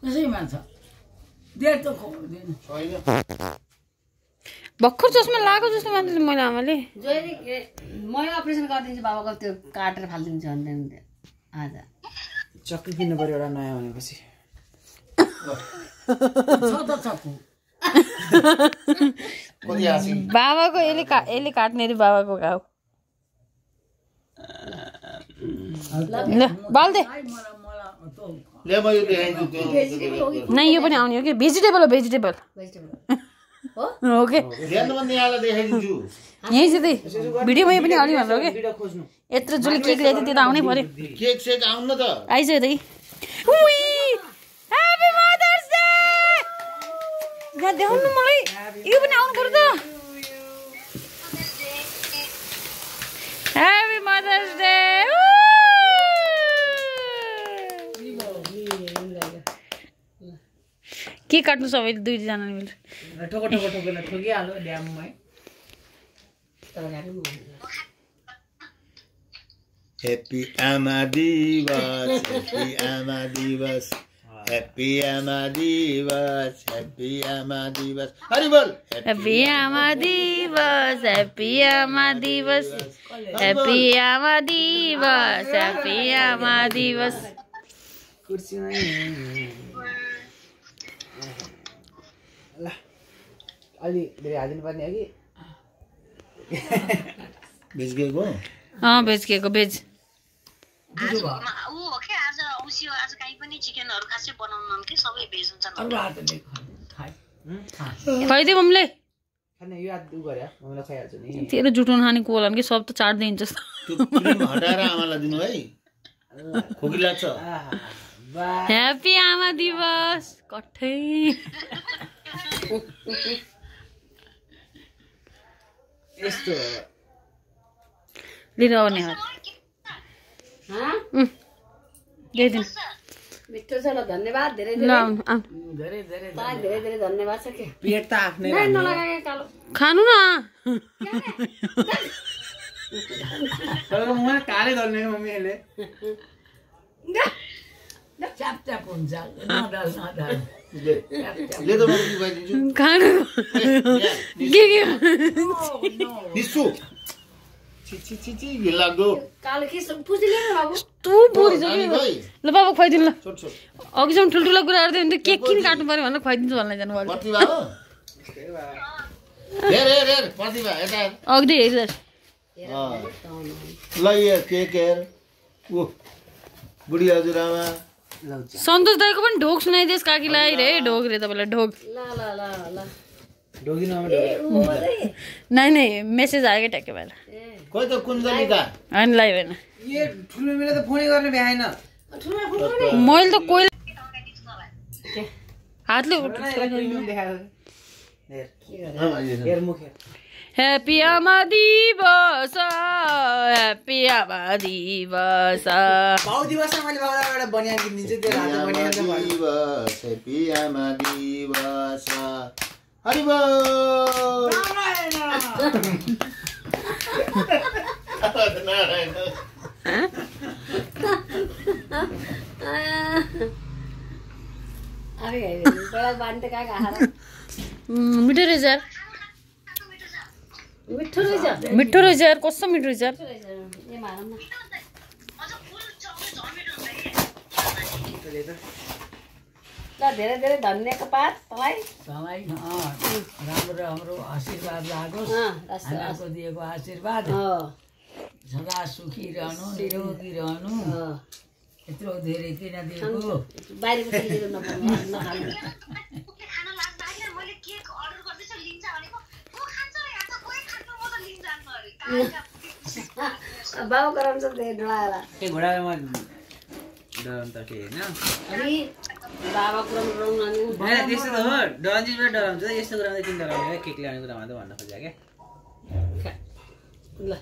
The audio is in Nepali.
कसै मान्छ देर त खुवाउँदैन भर्खर चस्मा लगाएको जस्तो मान्छ मैले आमाले मैले अपरेसन गरिदिन्छु बाबाको त्यो काटेर फालिदिन्छु भन्दै आज चक्कु किन्नु पर्यो एउटा नयाँ भनेपछि बाबाको यसले काट्ने रे बाबाको घाउ ल बाल्दे नै यो पनि आउने हो कि भेजिटेबल हो भेजिटेबल ओके यही चाहिँ भिडियोमा यो पनि आउने भनेर हो कि यत्रो जसले केक ल्याएको थियो त्यो त आउनै पर्यो केक सेक आउन त आइसक्यो त कि ह्यापी मदर्स डे यहाँ देखाउनु मलाई यो पनि आउनु पर्यो त ह्यापी मदर्स डे के काट्नु सबैले दुईजनाले मिलेर ठोको ठोको ठोकेर ठोकिहाल्यो ड्याममै Happy Ama Divas, Happy Ama Divas, Happy Ama Divas, Happy Ama Divas. Haribol. Happy Ama Divas, Happy Ama Divas, Happy Ama Divas, Happy Ama Divas. कुर्सीमा ल अलि धेरै हालिदिनु पर्ने हो कि भेज गएको भेज के को भेज ऊ हो के आज औसी हो आज कहीँ पनि चिकनहरु खासै बनाउनन् के सबै भेज हुन्छन् खुवाइदियो मम्मीले खाने यो आज उ गरे मम्मीलाई खुवाइहाल्छु नि तेरो जुटुन खाने कोला कि सब त चाट दिन्छ त्यो क्रिम हटाएर आमालाई दिनु है खोकी लाग्छ ह्यापी आमा दिवस कठै यस्तो लिनु आउने हात ल्याइदिनु मिठो छ ल धन्यवाद धेरै ल धेरै धेरै धन्यवाद छ के पेट त आफ्नै नलगाए कालो खानु न तर म काले दल्ने मम्मीले च्याप च्याप हुन्छ नडल ले त म खुवाइदिन्छु खानु के निसु छि लाग्दो कालो के पुछिले न बाबु तँ बोरी छ कि ल बाबा खुवाइदिनु ल छोट छोट अघिसम्म ठुल्ठुलो कुरा गर्दै हुन्थ्यो केक किन काट्नु पर्यो भनेर खुवाइदिन्छु भन्दै जानु भयो प्रतिभा हो हेर प्रतिभा यता अघि हेर ल यो केक हेर ओ बुढी हजुरआमा सन्तोष दाइको पनि ढोक सुनाइदियोस् काकीलाई रे ढोक रे तपाईँलाई ढोक ल नै नै मेसेज आयो क्या ट्याक्कै भएर खोइ त कुञ्जलिका होइन लाइभ होइन यो ठुलो मेरो त फोनै गर्ने भ्याएन मैले त कोही हातले हेर मुख ह्यापी आमा दिवस ह्यापी आमा दिवस बाउ दिवसमा मैले बाउलाई एउटा बनिया किनिदिन्छु त्यो रातो बनिया त भयो दिवस ह्यापी आमा दिवस हरिबोल नारायण अरे पहिला बान्टे का आहार मिठो रहेछ यार मिठो रहेछ यार कस्तो मिठो रहेछ यार ए मारम न ल धेरै धेरै धन्यवाद तँलाई राम्रो राम्रो आशीर्वाद लागोस् आमाको दिएको आशीर्वाद सदा सुखी रहनु निरोगी रहनु यत्रो धेरै किन दिएको बाहिरको चिजहरू नखानु खान लाग्दाखेरि मैले केक अर्डर गर्दैछु लिन्छ भनेको को खान्छ या त कोही खानु म त लिन जान्नु अरे बाबु गराउँछ धेरै डराला ए घोडामा डराउनु त के हैन अनि बाबा कुरा डराउनु अनि हैन त्यस्तो त हो डराउनु डराउँछ यस्तो कुरामा किन डराउने केक ल्याउने कुरामा त भन्न खोजेको के ल